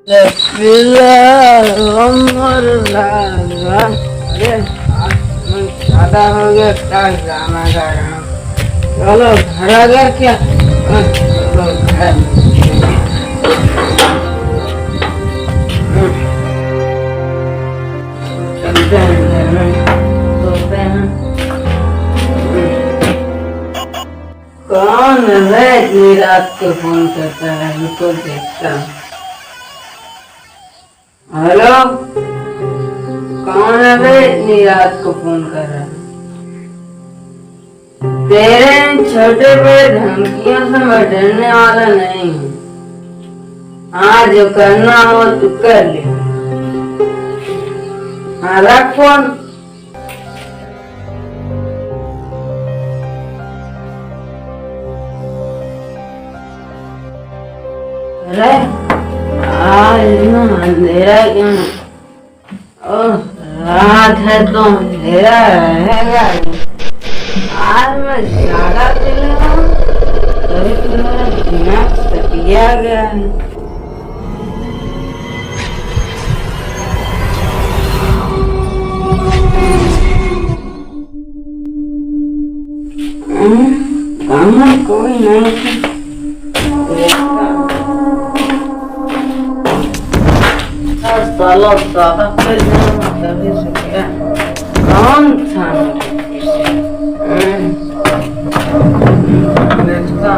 अरे ज्यादा हो गया क्या ड्रामा कर रहा हूँ। चलो घर आ गया क्या? चलो घर चलते हैं घर में सोते हैं। कौन है इतनी रात को फोन करता है? रुको देखता हूँ। हेलो, कौन है बे इतनी रात को फोन कर रहा है? तेरे इन छोटे बड़े धमकियों से मैं डरने वाला नहीं हूँ। हाँ, जो करना हो तू कर ले। हाँ, रख फोन। अरे आज इतना अंधेरा क्यों? ओह, रात है तो अंधेरा रहेगा। आज मैं ज्यादा चलेगा तभी तो मेरा दिमाग सटिया गया है। कहाँ कोई नहीं था। साला ज्यादा कर तभी से क्या कौन था? देखता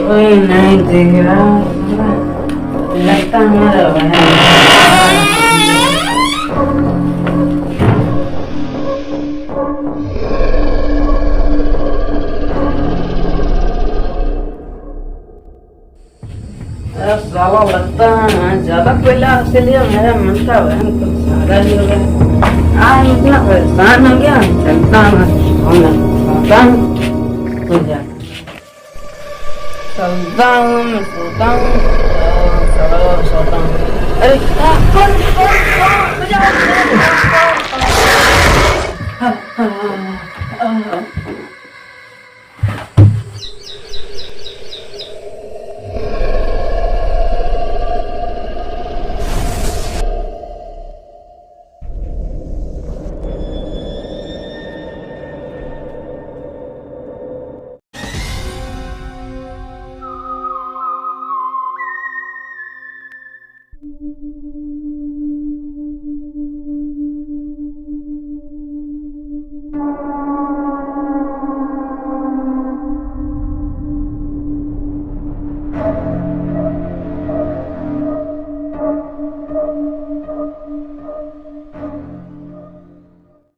कोई नहीं दिख रहा। लगता हमारा साला लगता है ज्यादा कोयला इसलिए मेरा मन का वहन कुछ ज्यादा ही हो गया। आज इतना परेशान हो गया। चलता चलता हूँ मैं सोता हूँ। सोता हूँ। अरे